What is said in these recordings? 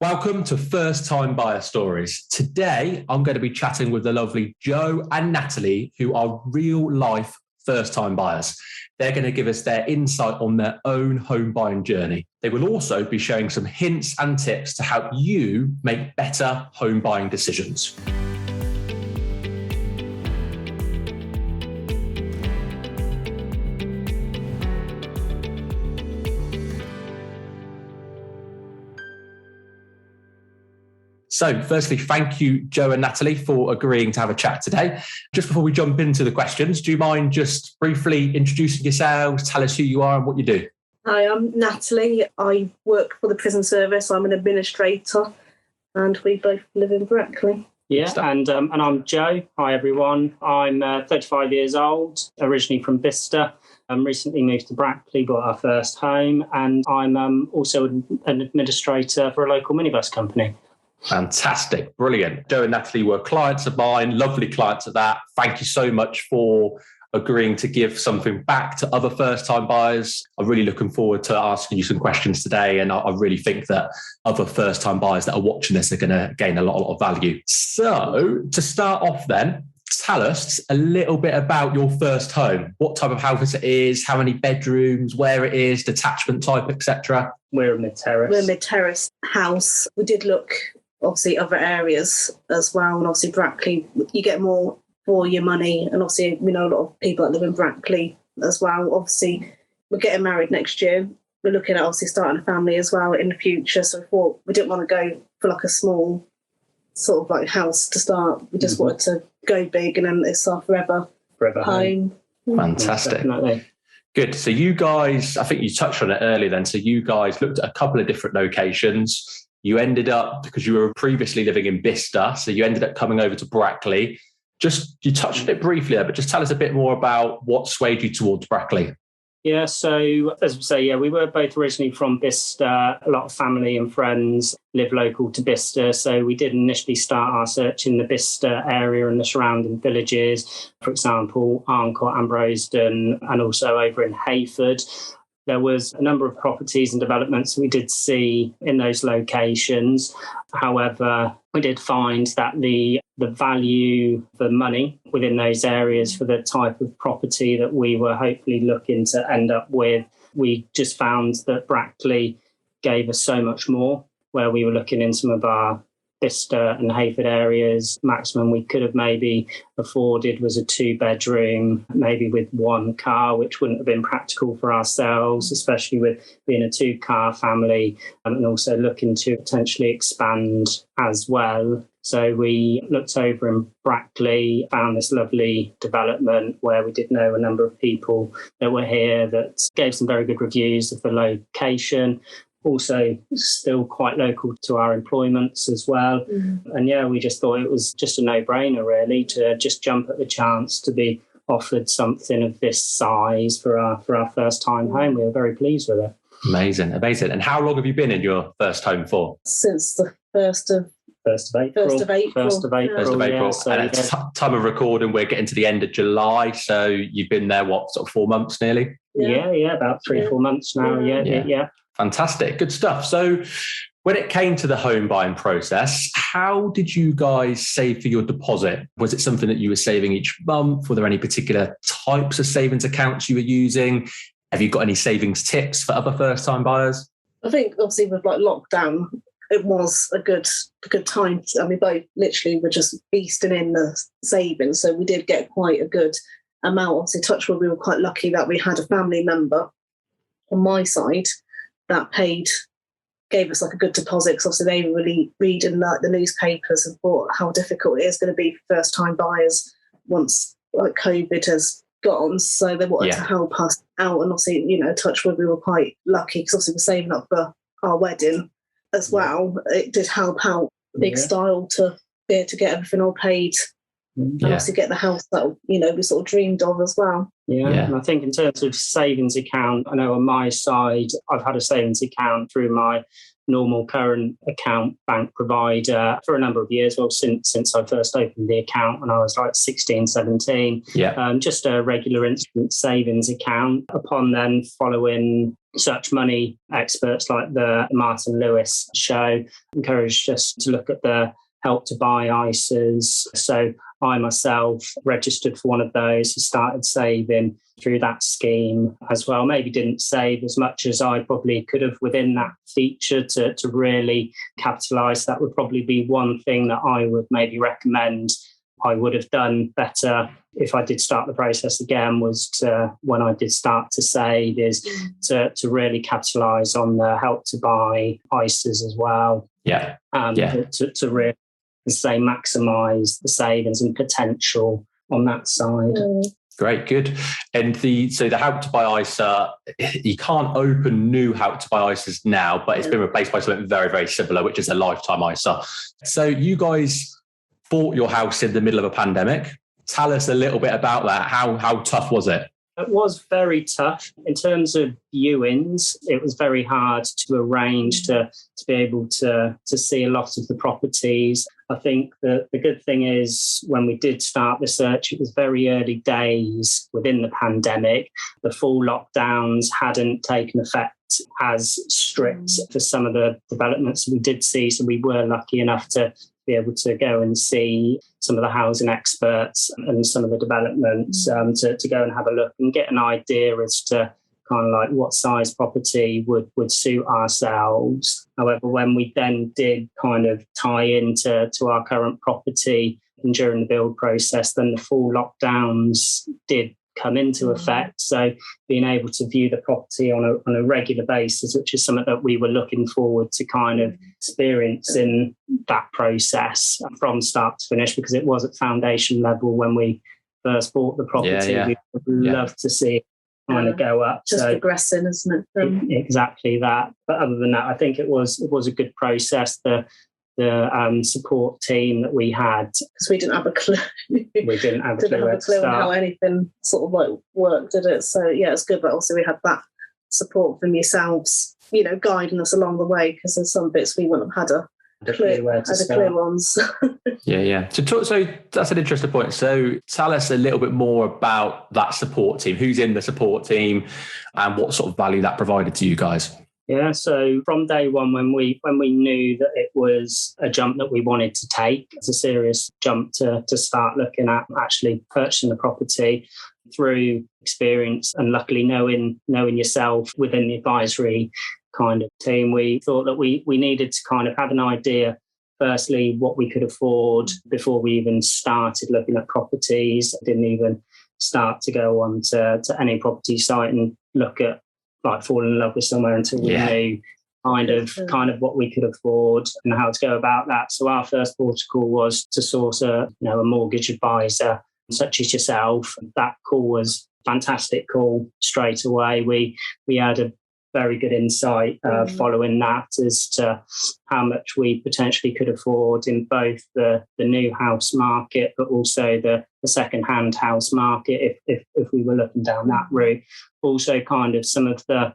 Welcome to First Time Buyer Stories. Today, I'm going to be chatting with the lovely Joe and Natalie, who are real life first time buyers. They're going to give us their insight on their own home buying journey. They will also be sharing some hints and tips to help you make better home buying decisions. So firstly, thank you, Joe and Natalie, for agreeing to have a chat today. Just before we jump into the questions, do you mind just briefly introducing yourselves, tell us who you are and what you do? Hi, I'm Natalie. I work for the prison service. I'm an administrator and we both live in Brackley. Yeah, and I'm Joe. Hi, everyone. I'm 35 years old, originally from Bicester. Recently moved to Brackley, bought our first home, and I'm also an administrator for a local minibus company. Fantastic. Brilliant. Joe and Natalie were clients of mine, lovely clients at that. Thank you so much for agreeing to give something back to other first-time buyers. I'm really looking forward to asking you some questions today, and I really think that other first-time buyers that are watching this are going to gain a lot of value. So to start off then, tell us a little bit about your first home. What type of house it is, how many bedrooms, where it is, detachment type, etc. We're a mid-terrace. We're a mid-terrace house. We did look, obviously, other areas as well. And obviously Brackley, you get more for your money. And obviously, we know a lot of people that live in Brackley as well. Obviously, we're getting married next year. We're looking at obviously starting a family as well in the future. So we thought we didn't want to go for like a small sort of like house to start. We just wanted to go big, and then it's our forever home. Fantastic. Definitely. Good. So you guys, I think you touched on it earlier then. So you guys looked at a couple of different locations. You ended up, because you were previously living in Bicester, so you ended up coming over to Brackley. You touched on it briefly there, but just tell us a bit more about what swayed you towards Brackley. Yeah, so as we say, we were both originally from Bicester. A lot of family and friends live local to Bicester. So we did initially start our search in the Bicester area and the surrounding villages, for example, Arncourt, Ambrosden, and also over in Hayford. There was a number of properties and developments we did see in those locations. However, we did find that the value for money within those areas for the type of property that we were hopefully looking to end up with, we just found that Brackley gave us so much more. Where we were looking in some of our Bicester and Hayford areas, maximum we could have maybe afforded was a 2-bedroom, maybe with 1 car, which wouldn't have been practical for ourselves, especially with being a 2-car family, and also looking to potentially expand as well. So we looked over in Brackley, found this lovely development where we did know a number of people that were here that gave some very good reviews of the location. Also still quite local to our employments as well. And we just thought it was just a no-brainer really to just jump at the chance to be offered something of this size for our first time home. We were very pleased with it. Amazing. And how long have you been in your first home for? Since the 1st of April. Yeah. So, and at time of recording, we're getting to the end of July. So you've been there, what, sort of 4 months nearly? Yeah, about 3-4 months now. Yeah. Fantastic. Good stuff. So when it came to the home buying process, how did you guys save for your deposit? Was it something that you were saving each month? Were there any particular types of savings accounts you were using? Have you got any savings tips for other first-time buyers? I think obviously with like lockdown, it was a good time. We both literally were just feasting in the savings. So we did get quite a good amount. Obviously, touch wood, we were quite lucky that we had a family member on my side that gave us like a good deposit, because obviously they were really reading the newspapers and thought how difficult it is going to be for first time buyers once like COVID has gone. So they wanted to help us out, and obviously, touch wood, we were quite lucky because obviously we're saving up for our wedding as well. It did help out big style to be able to get everything all paid and obviously get the house that we sort of dreamed of as well. And I think in terms of savings account, I know on my side I've had a savings account through my normal current account bank provider for a number of years. Well, since I first opened the account when I was like 16, 17. Yeah. Just a regular instant savings account. Upon then following such money experts like the Martin Lewis show encouraged us to look at the Help to Buy ISAs. So I myself registered for one of those, started saving through that scheme as well. Maybe didn't save as much as I probably could have within that feature to really capitalise. That would probably be one thing that I would maybe recommend I would have done better if I did start the process again, was to, when I did start to save, is to really capitalise on the Help to Buy ISAs as well. Yeah. To really, say, maximise the savings and potential on that side. Great, good. And the Help to Buy ISA, you can't open new Help to Buy ISAs now, but it's been replaced by something very, very similar, which is a lifetime ISA. So you guys bought your house in the middle of a pandemic. Tell us a little bit about that. How tough was it? It was very tough. In terms of viewings, it was very hard to arrange to be able to see a lot of the properties. I think that the good thing is when we did start the search, it was very early days within the pandemic. The full lockdowns hadn't taken effect as strict for some of the developments we did see. So we were lucky enough to be able to go and see some of the housing experts and some of the developments to go and have a look and get an idea as to kind of like what size property would suit ourselves. However, when we then did kind of tie into our current property and during the build process, then the full lockdowns did come into effect. So being able to view the property on a regular basis, which is something that we were looking forward to kind of experiencing that process from start to finish, because it was at foundation level when we first bought the property. We would love to see it kind of go up. Just progressing, isn't it? Exactly that. But other than that, I think it was a good process. The support team that we had, because we didn't have a clue. We didn't have a clue on how anything sort of like worked, did it? So yeah, it's good. But also we had that support from yourselves, guiding us along the way, because there's some bits we wouldn't have had a clue on. Yeah. So that's an interesting point. So tell us a little bit more about that support team. Who's in the support team, and what sort of value that provided to you guys? Yeah, so from day one, when we knew that it was a jump that we wanted to take, it's a serious jump to start looking at actually purchasing the property through experience and luckily knowing yourself within the advisory kind of team, we thought that we needed to kind of have an idea, firstly, what we could afford before we even started looking at properties. Didn't even start to go on to any property site and look at like fall in love with somewhere until we knew kind of what we could afford and how to go about that. So our first protocol was to source a mortgage advisor such as yourself. That call was fantastic call straight away. We had a very good insight following that as to how much we potentially could afford in both the new house market, but also the second-hand house market if we were looking down that route. Also kind of some of the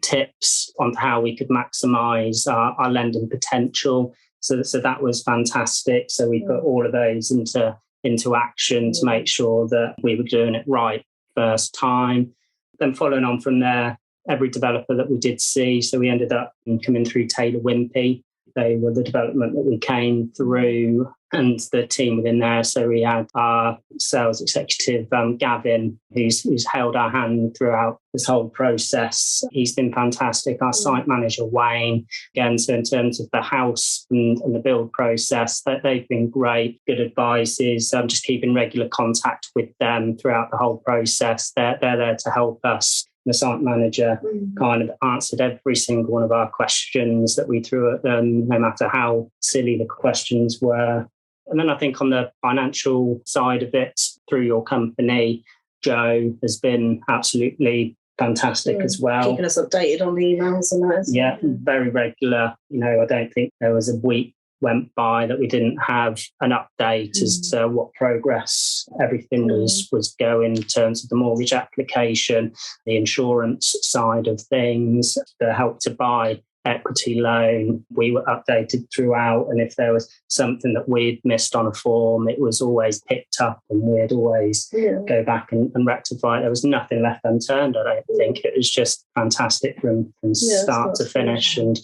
tips on how we could maximise our lending potential. So that was fantastic. So we put all of those into action to make sure that we were doing it right first time. Then following on from there, every developer that we did see, so we ended up coming through Taylor Wimpey. They were the development that we came through, and the team within there. So we had our sales executive, Gavin, who's held our hand throughout this whole process. He's been fantastic. Our site manager, Wayne, again, so in terms of the house and the build process, they've been great, good advices. Just keeping regular contact with them throughout the whole process. They're there to help us. The site manager kind of answered every single one of our questions that we threw at them, no matter how silly the questions were. And then I think on the financial side of it, through your company, Joe has been absolutely fantastic as well. Keeping us updated on the emails and that. Yeah, very regular. I don't think there was a week went by that we didn't have an update as to what progress everything was going in terms of the mortgage application, the insurance side of things, the Help to Buy equity loan. We were updated throughout, and if there was something that we'd missed on a form, it was always picked up, and we'd always go back and rectify it. There was nothing left unturned, I don't think. It was just fantastic from start to finish. And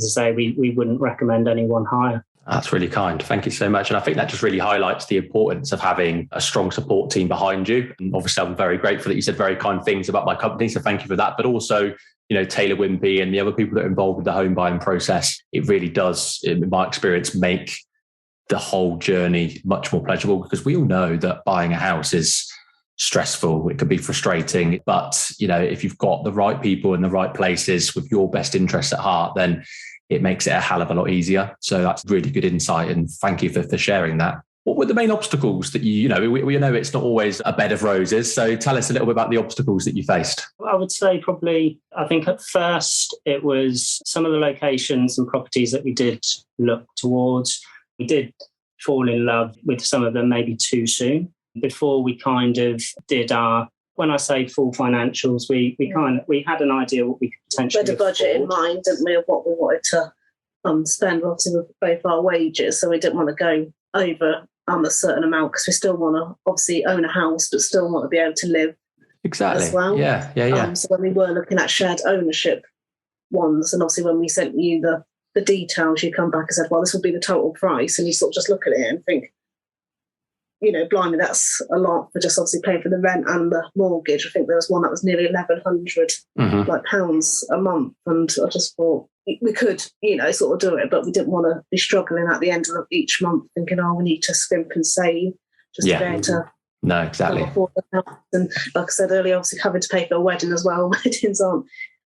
as I say, we wouldn't recommend anyone hire. That's really kind. Thank you so much. And I think that just really highlights the importance of having a strong support team behind you. And obviously, I'm very grateful that you said very kind things about my company. So thank you for that. But also, Taylor Wimpey and the other people that are involved with the home buying process, it really does, in my experience, make the whole journey much more pleasurable, because we all know that buying a house is stressful. It can be frustrating. But, if you've got the right people in the right places with your best interests at heart, then it makes it a hell of a lot easier. So that's really good insight. And thank you for sharing that. What were the main obstacles that we know it's not always a bed of roses. So tell us a little bit about the obstacles that you faced. I would say I think at first it was some of the locations and properties that we did look towards. We did fall in love with some of them maybe too soon. Before we kind of did when I say full financials, we had an idea what we could potentially afford. We had a budget in mind, didn't we, of what we wanted to spend, obviously with both our wages. So we didn't want to go over a certain amount, because we still want to obviously own a house, but still want to be able to live as well. Yeah. So when we were looking at shared ownership ones, and obviously when we sent you the details, you come back and said, well, this will be the total price. And you sort of just look at it and think, blimey, that's a lot for just obviously paying for the rent and the mortgage. I think there was one that was nearly £1,100 pounds a month. And I just thought we could, sort of do it, but we didn't want to be struggling at the end of each month thinking, we need to skimp and save just to be able to. No, exactly. Afford the house. And like I said earlier, obviously having to pay for a wedding as well. Weddings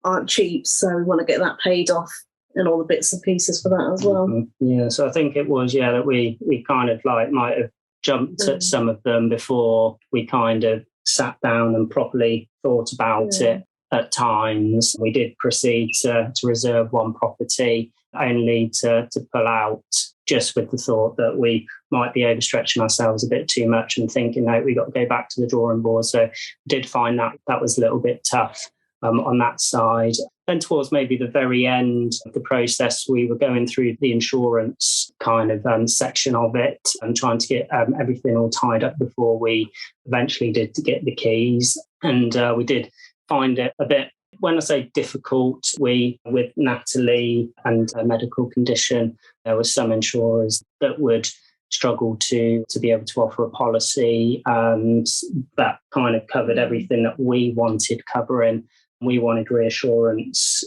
aren't cheap. So we want to get that paid off and all the bits and pieces for that as well. Yeah. So I think it was, that we kind of might have jumped at some of them before we kind of sat down and properly thought about it. At times we did proceed to reserve one property, only to pull out just with the thought that we might be overstretching ourselves a bit too much and thinking, no, we got to go back to the drawing board. So I did find that was a little bit tough on that side. Then towards maybe the very end of the process, we were going through the insurance kind of section of it and trying to get everything all tied up before we eventually did to get the keys. And we did find it a bit, when I say difficult, with Natalie and a medical condition, there were some insurers that would struggle to be able to offer a policy that kind of covered everything that we wanted covering. We wanted reassurance,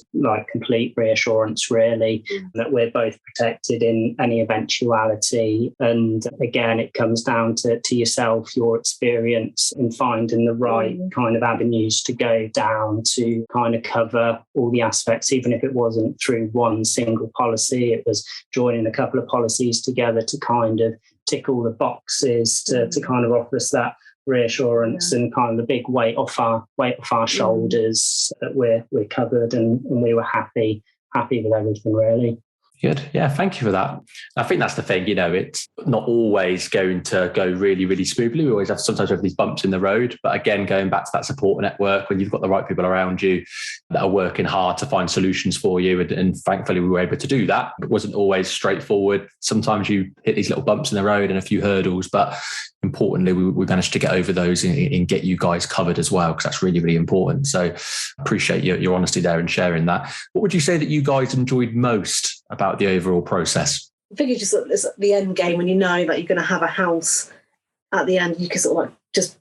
complete reassurance, really, that we're both protected in any eventuality. And again, it comes down to yourself, your experience in finding the right kind of avenues to go down to kind of cover all the aspects, even if it wasn't through one single policy. It was joining a couple of policies together to kind of tick all the boxes to kind of offer us that reassurance and kind of the big weight off our shoulders that we're covered and we were happy with everything, really. Good. Yeah, thank you for that. I think that's the thing, it's not always going to go really, really smoothly. We always sometimes have these bumps in the road. But again, going back to that support network, when you've got the right people around you that are working hard to find solutions for you. And thankfully, we were able to do that. It wasn't always straightforward. Sometimes you hit these little bumps in the road and a few hurdles. But importantly, we managed to get over those and get you guys covered as well, because that's really, really important. So appreciate your honesty there and sharing that. What would you say that you guys enjoyed most about the overall process? I think it's the end game when you know that you're going to have a house at the end. You can sort of just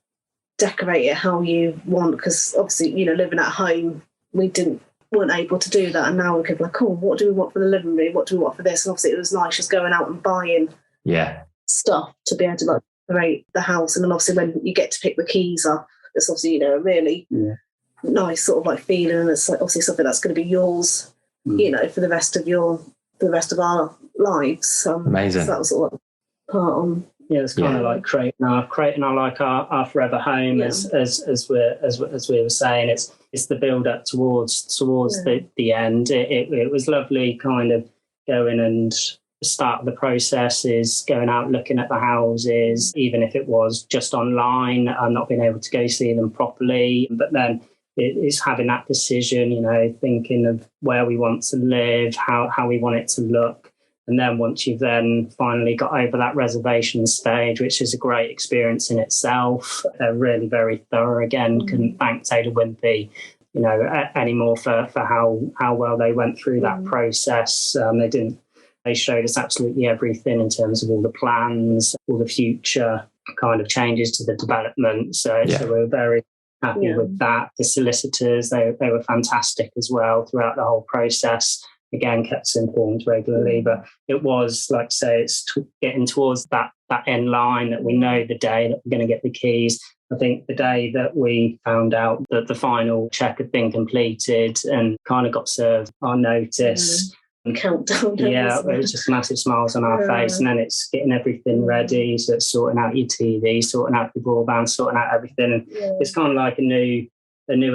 decorate it how you want, because obviously, living at home, weren't able to do that. And now we could be like, oh, what do we want for the living room? What do we want for this? And obviously it was nice just going out and buying stuff to be able to decorate the house. And then obviously when you get to pick the keys up, it's obviously, a really nice sort of feeling. And it's obviously something that's going to be yours, for the rest of our lives. Amazing. So that was all part on. Yeah, it's kind of like creating our forever home, as we were saying. It's the build up towards the end. It was lovely, kind of going and the start of the process is going out looking at the houses, even if it was just online. I'm not being able to go see them properly, but then it's having that decision, thinking of where we want to live, how we want it to look. And then once you've then finally got over that reservation stage, which is a great experience in itself, they're really very thorough. Again, couldn't thank Taylor Wimpey, anymore for how well they went through that process. They showed us absolutely everything in terms of all the plans, all the future kind of changes to the development. So we're very happy with that. The solicitors, they were fantastic as well throughout the whole process. Again, kept us informed regularly, but it was, like I say, it's getting towards that end line that we know the day that we're going to get the keys. I think the day that we found out that the final check had been completed and kind of got served our notice. Countdown. Yeah, it was just massive smiles on our face. And then it's getting everything ready. So it's sorting out your TV, sorting out your broadband, sorting out everything. And it's kind of like a new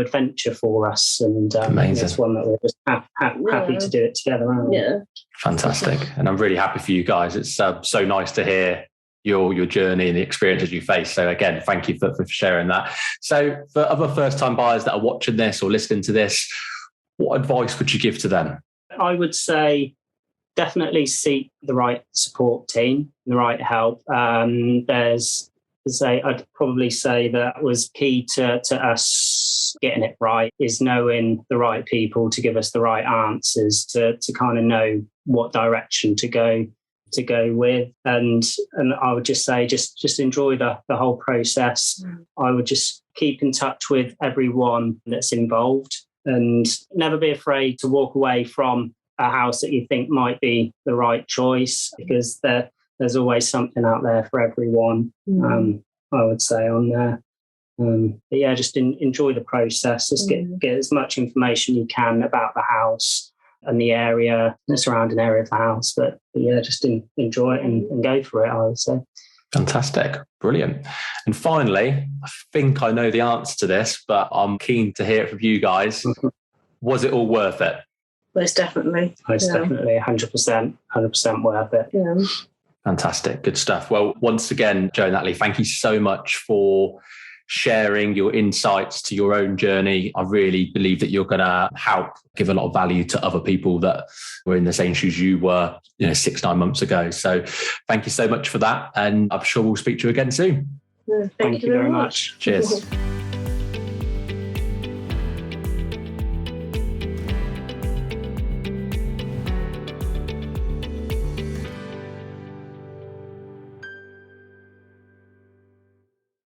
adventure for us, and it's one that we're just happy to do it together, aren't we? Yeah, fantastic. And I'm really happy for you guys. It's so nice to hear your journey and the experiences you face. So again, thank you for sharing that. So for other first-time buyers that are watching this or listening to this, what advice would you give to them? I would say definitely seek the right support team, the right help. I'd probably say that was key to us getting it right, is knowing the right people to give us the right answers, to kind of know what direction to go with. And I would just say, just enjoy the whole process. I would just keep in touch with everyone that's involved, and never be afraid to walk away from a house that you think might be the right choice, because there's always something out there for everyone. I would say on there. But yeah, just enjoy the process. Just get as much information you can about the house and the area, the surrounding area of the house. But yeah, just enjoy it and go for it, I would say. Fantastic. Brilliant. And finally, I think I know the answer to this, but I'm keen to hear it from you guys. Was it all worth it? Most definitely. Definitely, 100% worth it. Yeah. Fantastic. Good stuff. Well, once again, Joe Natalie, thank you so much for sharing your insights to your own journey. I really believe that you're going to help give a lot of value to other people that were in the same shoes you were, 6-9 months ago. So thank you so much for that. And I'm sure we'll speak to you again soon. Thank you very much. Cheers.